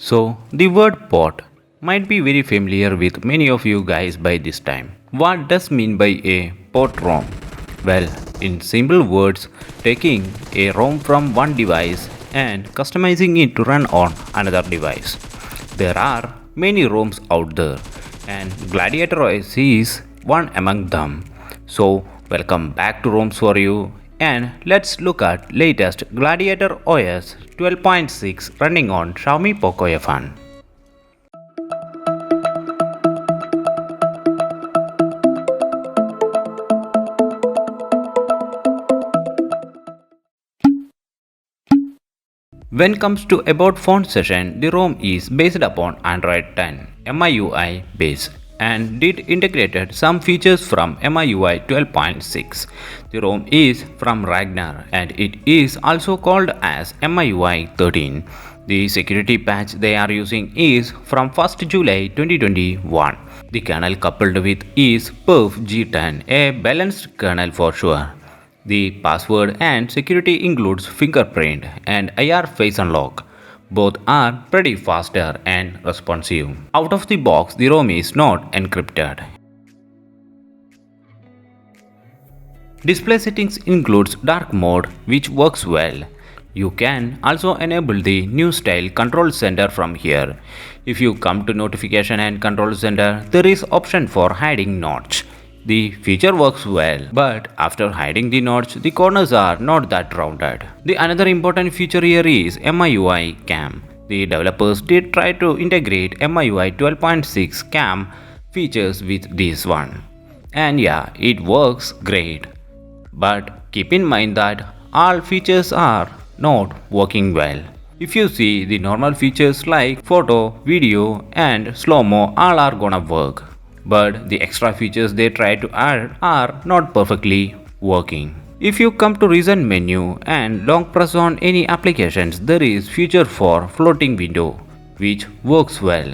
So, the word pot might be very familiar with many of you guys by this time. What does mean by a pot ROM? Well, in simple words, taking a ROM from one device and customizing it to run on another device. There are many ROMs out there, and Gladiator OS is one among them. So, welcome back to ROMs for you, and let's look at latest Gladiator OS 12.6 running on Xiaomi Poco F1. When comes to about font session, the ROM is based upon Android 10 MIUI base and did integrated some features from MIUI 12.6. The ROM is from Ragnar and it is also called as MIUI 13. The security patch they are using is from 1st July 2021. The kernel coupled with is Perf G10, a balanced kernel for sure. The password and security includes fingerprint and IR face unlock. Both are pretty faster and responsive. Out of the box, the ROM is not encrypted. Display settings includes dark mode which works well. You can also enable the new style control center from here. If you come to notification and control center, there is option for hiding notch. The feature works well, but after hiding the notch, the corners are not that rounded. The another important feature here is MIUI Cam. The developers did try to integrate MIUI 12.6 Cam features with this one. And yeah, it works great. But keep in mind that all features are not working well. If you see the normal features like photo, video and slow-mo all are gonna work. But the extra features they try to add are not perfectly working. If you come to recent menu and long press on any applications, there is feature for floating window which works well.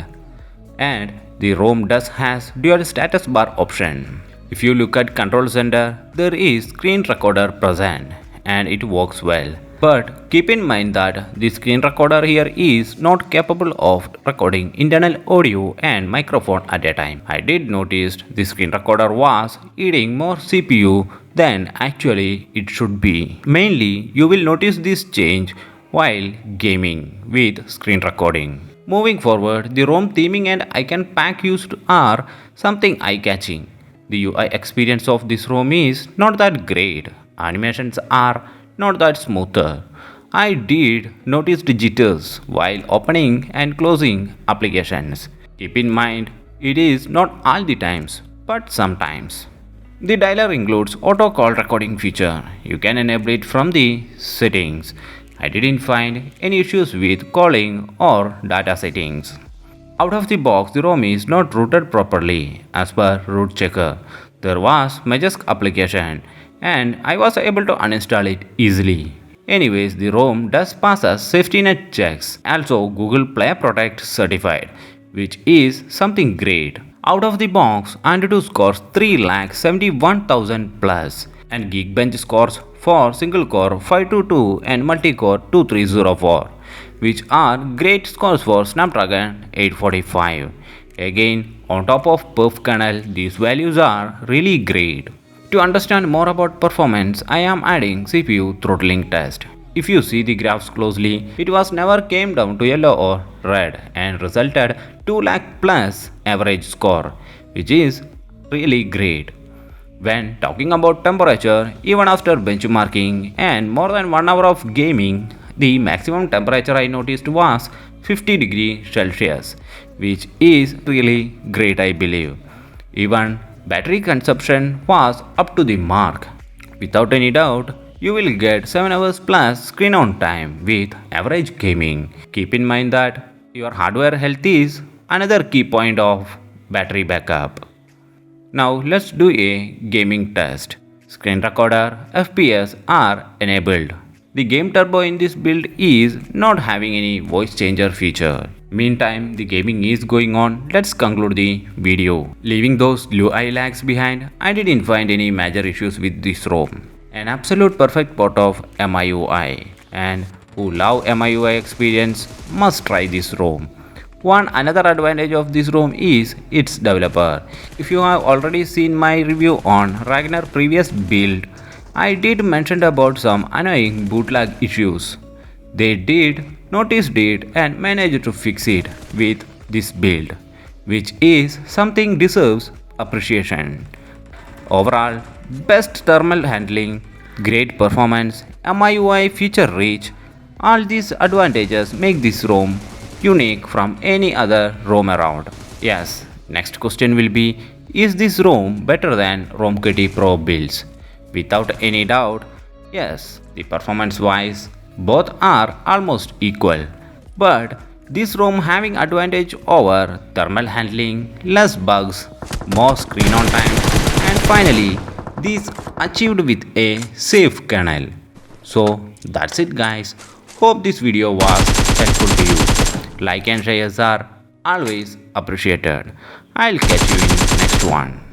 And the ROM does has dual status bar option. If you look at control center, there is screen recorder present and it works well. But keep in mind that the screen recorder here is not capable of recording internal audio and microphone at a time. I did notice the screen recorder was eating more CPU than actually it should be. Mainly, you will notice this change while gaming with screen recording. Moving forward, the ROM theming and icon pack used are something eye-catching. The UI experience of this ROM is not that great. Animations are not that smoother. I did notice the jitters while opening and closing applications. Keep in mind, it is not all the times, but sometimes. The dialer includes auto call recording feature. You can enable it from the settings. I didn't find any issues with calling or data settings. Out of the box, the ROM is not rooted properly as per root checker. There was Majestic application and I was able to uninstall it easily. Anyways, the ROM does pass us safety net checks, also Google Play Protect certified, which is something great. Out of the box, Antutu scores 3,71,000 plus and Geekbench scores for single core 522 and multi-core 2304, which are great scores for Snapdragon 845. Again, on top of perf kernel, these values are really great. To understand more about performance, I am adding CPU throttling test. If you see the graphs closely, it was never came down to yellow or red and resulted 2 lakh plus average score, which is really great. When talking about temperature, even after benchmarking and more than 1 hour of gaming, the maximum temperature I noticed was 50 degrees Celsius, which is really great I believe. Even battery consumption was up to the mark. Without any doubt, you will get 7 hours plus screen on time with average gaming. Keep in mind that your hardware health is another key point of battery backup. Now let's do a gaming test. Screen recorder, FPS are enabled. The game turbo in this build is not having any voice changer feature. Meantime, the gaming is going on. Let's conclude the video. Leaving those UI lags behind, I didn't find any major issues with this ROM. An absolute perfect port of MIUI. And who love MIUI experience must try this ROM. One another advantage of this ROM is its developer. If you have already seen my review on Ragnar previous build, I did mention about some annoying bootleg issues. They did notice it and managed to fix it with this build, which is something deserves appreciation. Overall, best thermal handling, great performance, MIUI feature reach, all these advantages make this ROM unique from any other ROM around. Yes, next question will be, is this ROM better than ROMKT Pro builds? Without any doubt, yes, the performance wise, both are almost equal. But this ROM having advantage over thermal handling, less bugs, more screen on time, and finally this achieved with a safe kernel. So that's it guys. Hope this video was helpful to you. Like and shares are always appreciated. I'll catch you in next one.